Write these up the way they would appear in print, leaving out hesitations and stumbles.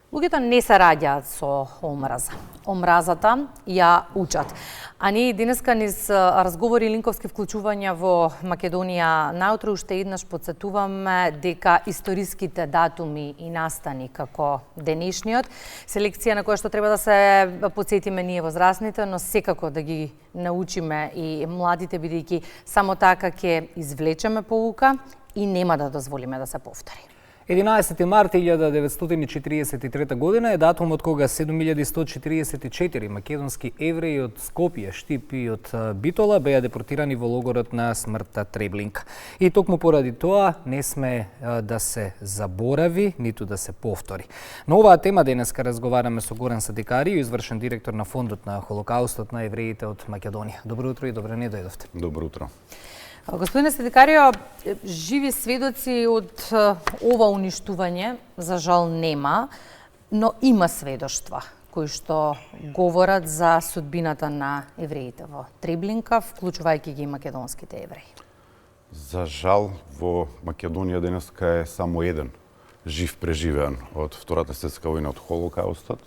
Луѓето не се раѓаат со омраза. Омразата ја учат. А ние денеска низ разговори линковски вклучувања во Македонија наутро уште еднаш потсетуваме дека историските датуми и настани како денешниот, селекција на која што треба да се потсетиме ние возрастните, но секако да ги научиме и младите, бидејќи само така ќе извлечеме поука и нема да дозволиме да се повтори. 11 март 1943 година е датумот кога 7144 македонски евреи од Скопје, Штип и од Битола беа депортирани во логорот на смртта Треблинка. И токму поради тоа не сме да се заборави, ниту да се повтори. На оваа тема денеска разговараме со Горан Садикарио, извршен директор на Фондот на Холокаустот на евреите од Македонија. Добро утро и добро не дојдовте. Добро утро. Господине Садикарио, живи сведоци од ова уништување, за жал нема, но има сведоштва кои што говорат за судбината на евреите во Треблинка, вклучувајќи ги македонските евреи. За жал, во Македонија денеска е само еден жив преживеан од Втората светска војна, од Холокаустот,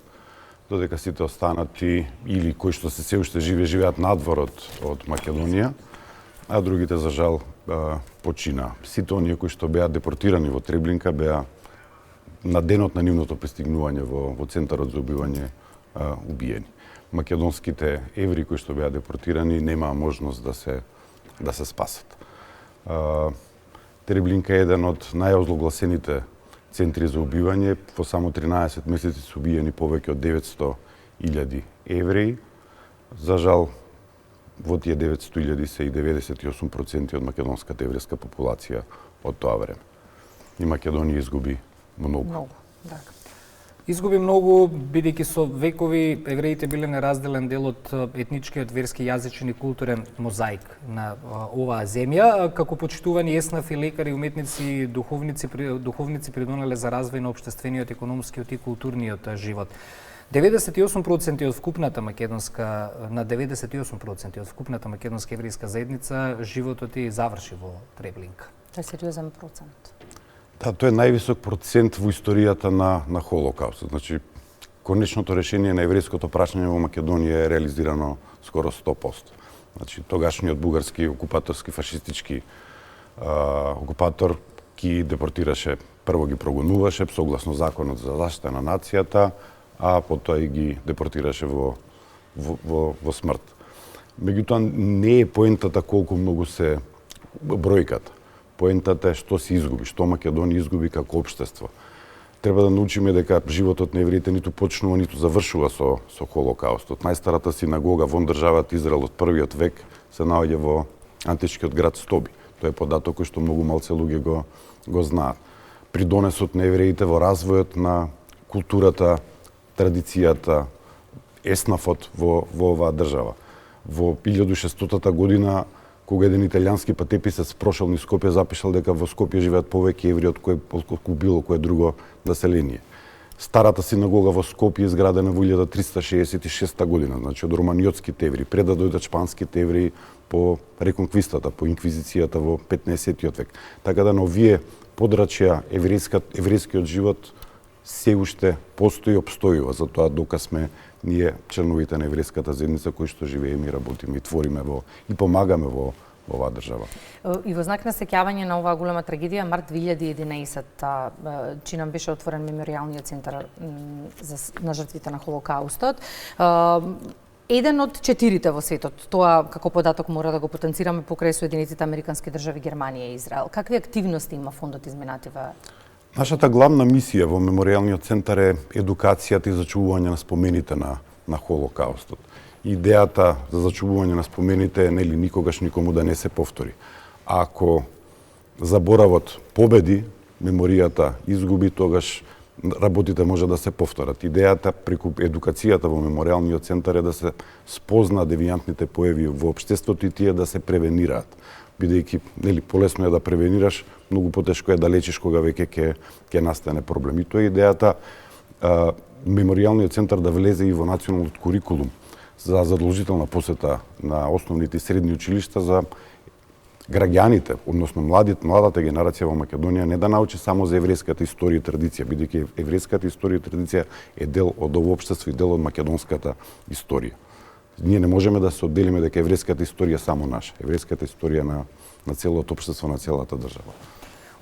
додека сите останати или кои што се уште живи живеат надвор од Македонија, а другите, за жал, почина. Сите оние кои што беа депортирани во Треблинка беа на денот на нивното пристигнување во центарот за убивање убиени. Македонските евреи кои што беа депортирани немаа можност да се спасат. Треблинка е еден од најозлогласените центри за убивање. Во само 13 месеци се убиени повеќе од 900.000 евреи. За жал, во тие 900.000 се и 98% од македонската еврејска популација од тоа време. И Македонија изгуби многу. Изгуби многу, бидејќи со векови евреите биле неразделен дел од етничкиот, верски, јазичен и културен мозаик на оваа земја. Како почитувани еснафи, лекари, уметници, духовници придонеле за развој на општествениот, економскиот и културниот живот. 98% од вкупната македонска, на 98% од вкупната македонска еврејска заедница животот и заврши во Треблинка. Тоа е сериозен процент. Да, тоа е највисок процент во историјата на Холокаустот. Значи, конечното решение на еврејското прашање во Македонија е реализирано скоро 100%. Значи, тогашниот бугарски окупаторски фашистички окупатор ги депортираше, прво ги прогонуваше согласно законот за заштита на нацијата, а потоа и ги депортираше во смрт. Меѓутоа, не е поентата колку многу се бројката. Поентата е што се изгуби, што Македонија изгуби како општество. Треба да научиме дека животот на евреите ниту почнува, ниту завршува со Холокаустот. Најстарата синагога во државата Израел од првиот век се наоѓа во античкиот град Стоби. Тоа е податок кој што многу малце луѓе го знаат. Придонесот на евреите во развојот на културата, традицијата, еснафот во оваа држава. Во 1600 година, кога еден италијански патеписец прошал низ Скопје, запишал дека во Скопје живеат повеќе евреи од било кое друго население. Старата синагога во Скопје изградена во 1366 година, значи од романиотските евреи, пред да дојдат шпанските евреи по реконквистата, по инквизицијата во 15 век. Така да на овие подрачја еврејскиот живот се уште постои и обстојува, затоа доказ сме ние членовите на еврејската заедница кои што живееме и работиме и твориме и помагаме во оваа држава. И во знак на сеќавање на оваа голема трагедија, март 2011 чинам беше отворен меморијалниот центар на жртвите на Холокаустот. Еден од 4 во светот, тоа како податок мора да го потенцираме покрај Соединетите Американски држави, Германија и Израел. Какви активности има фондот изминатива? Нашата главна мисија во меморијалниот центар е едукацијата и зачувување на спомените на Холокаустот. Идејата за зачувување на спомените е никогаш никому да не се повтори. Ако заборавот победи, меморијата изгуби, тогаш работите може да се повторат. Идејата преку едукацијата во меморијалниот центар е да се спозна девијантните појави во општеството и тие да се превенираат. Бидејќи полесно е да превенираш, многу потешко е да лечиш кога веќе ќе настане проблем. И тоа е идејата меморијалниот центар да влезе и во националниот курикулум за задолжителна посета на основните и средни училишта за граѓаните, односно младата генерација во Македонија не да научи само за еврејската историја и традиција, бидејќи еврејската историја и традиција е дел од овој општество и дел од македонската историја. Ние не можеме да се одделиме дека еврејската историја е само наша. Еврејската историја на целото општество, на целата држава.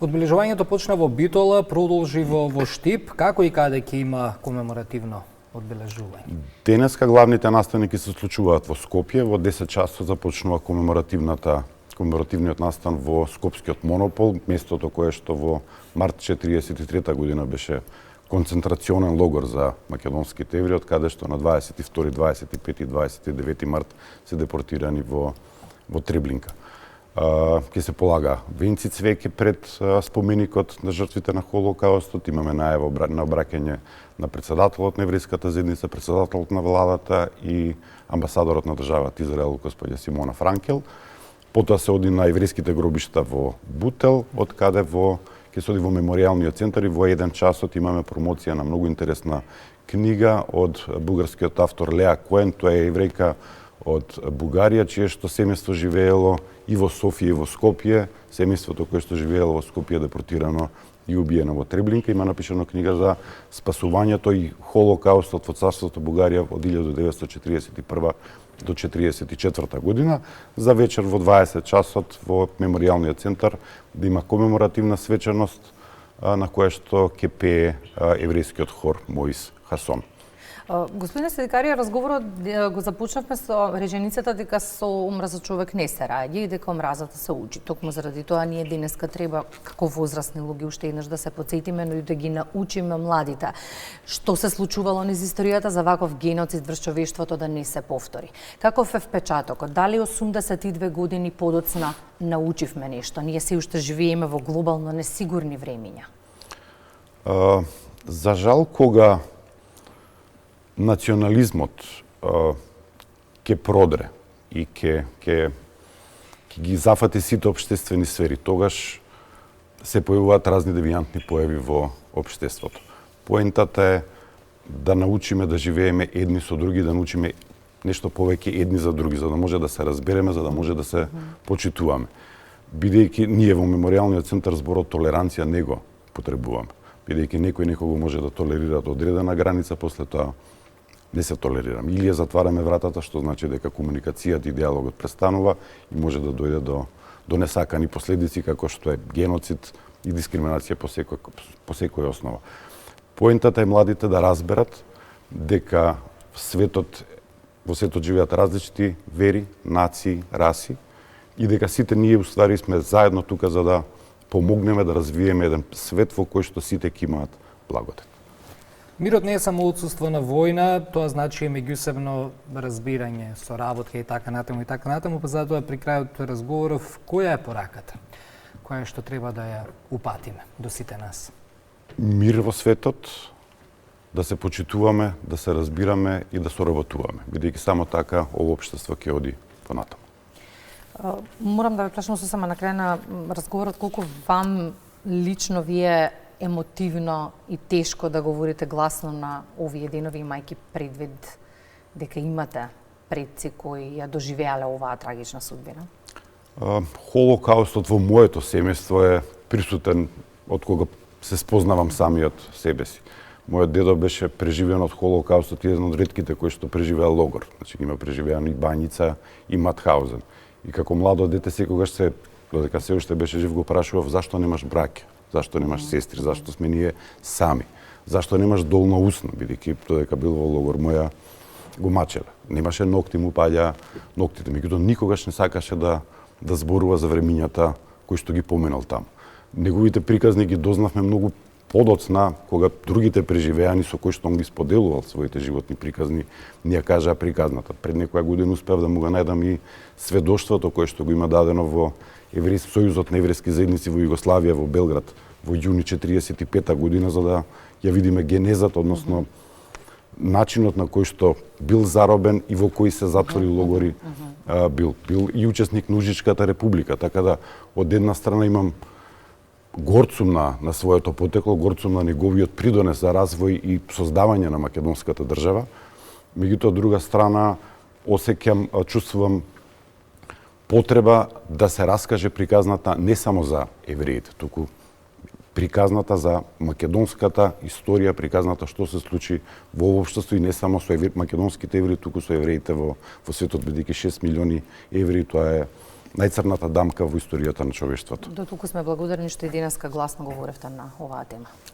Одбележувањето почна во Битола, продолжи во Штип, како и каде ќе има комеморативно одбележување? Денеска главните настани се случуваат во Скопје, во 10 часот започнува комеморативниот настан во Скопскиот монопол, местото кое што во март 1943 година беше концентрационен логор за македонските евреи, од каде што на 22, 25 и 29 март се депортирани во Треблинка. Ке се полага венци цвеќе пред споменикот на жртвите на Холокаустот, имаме најава на обраќање на председателот на еврејската заедница, председателот на владата и амбасадорот на државата Израел, господја Симона Франкел. Потоа се оди на еврејските гробишта во Бутел, од каде ќе се оди во меморијалниот центар и во 1 часот имаме промоција на многу интересна книга од бугарскиот автор Леа Коен, тоа е еврејка од Бугарија, чие што семејство живеело и во Софија и во Скопје. Семејството кое што живеело во Скопје депортирано и убиено во Треблинка. Има напишано книга за спасувањето и Холокаустот во царството Бугарија од 1941 до 1944 година. За вечер во 20 часот во меморијалниот центар да има комеморативна свеченост на која што ќе пее еврејскиот хор Моис Хасон. Господине Седикарија, разговорот го започнавме со реченицата дека со омраза човек не се раѓа и дека омразата се учи. Токму заради тоа ние денеска треба како возрастни луѓе уште еднаш да се потсетиме, но и да ги научиме младите што се случувало низ историјата за ваков геноцид врз човештвото да не се повтори. Каков е впечатокот? Дали 82 години подоцна научивме нешто? Ние се уште живееме во глобално несигурни времиња. За жал, кога национализмот ќе продре и ќе ги зафати сите општествени сфери, тогаш се појавуваат разни девијантни појави во општеството. Поентата е да научиме да живееме едни со други, да научиме нешто повеќе едни за други, за да може да се разбереме, за да може да се почитуваме. Бидејќи ние во меморијалниот центар зборот толеранција не го потребуваме. Бидејќи некој некого може да толерира до одредена граница, после тоа не се толерираме. Или ја затвараме вратата, што значи дека комуникацијата и диалогот престанува и може да дојде до несакани последици, како што е геноцид и дискриминација по секоја основа. Поентата е младите да разберат дека во светот живеат различити вери, нации, раси и дека сите ние уствари сме заедно тука за да помогнеме да развиеме еден свет во кој што сите ќе имаат благодат. Мирот не е само отсуство на војна, тоа значи и меѓусебно разбирање, соработка и така натаму, па затоа при крајот разговоров, која е пораката? Која што треба да ја упатиме до сите нас? Мир во светот, да се почитуваме, да се разбираме и да соработуваме, бидејќи само така ово општество ќе оди понатаму. Морам да ве прашам сосема на крај на разговорот, колку вам лично ви е емотивно и тешко да говорите гласно на овие денови, имајќи предвид дека имате предци кои ја доживеале оваа трагична судбина? Холокаустот во моето семејство е присутен од кога се спознавам самиот себе си. Мојот дедо беше преживеан од Холокаустот и еден од ретките кој што преживеа логор. Значи има преживеан и Банјица и Матхаузен. И како младо дете секогаш додека се уште беше жив, го прашував зашто немаш браќа, зашто немаш сестри, зашто сме ние сами, зашто немаш долна усна, бидејќи додека бил во логор моја го мачеле. Немаше ногти, му паѓа ноктите, меѓутоа никогаш не сакаше да зборува за времињата кои што ги поминал таму. Неговите приказни ги дознавме многу подоцна, кога другите преживеани со кои што он ги споделувал своите животни приказни, ни ја кажаа приказната. Пред некоја година успеав да му го најдам и сведоштвото кое што го има дадено во Сојузот на еврејски заедници во Југославија во Белград во јуни 1945 година, за да ја видиме генезата, односно начинот на кој што бил заробен и во кои се затвори логори бил и учесник на Ужичката република, така да од една страна имам горцум на своето потекло, горцум на неговиот придонес за развој и создавање на македонската држава. Меѓутоа, од друга страна, чувствувам потреба да се раскаже приказната не само за евреите, туку приказната за македонската историја, приказната што се случи во општество и не само со македонските евреи, туку со евреите во светот, бидејќи 6 милиони евреи, тоа е најцрната дамка во историјата на човештвото. Дотуку сме благодарни што и денеска гласно говоревте на оваа тема.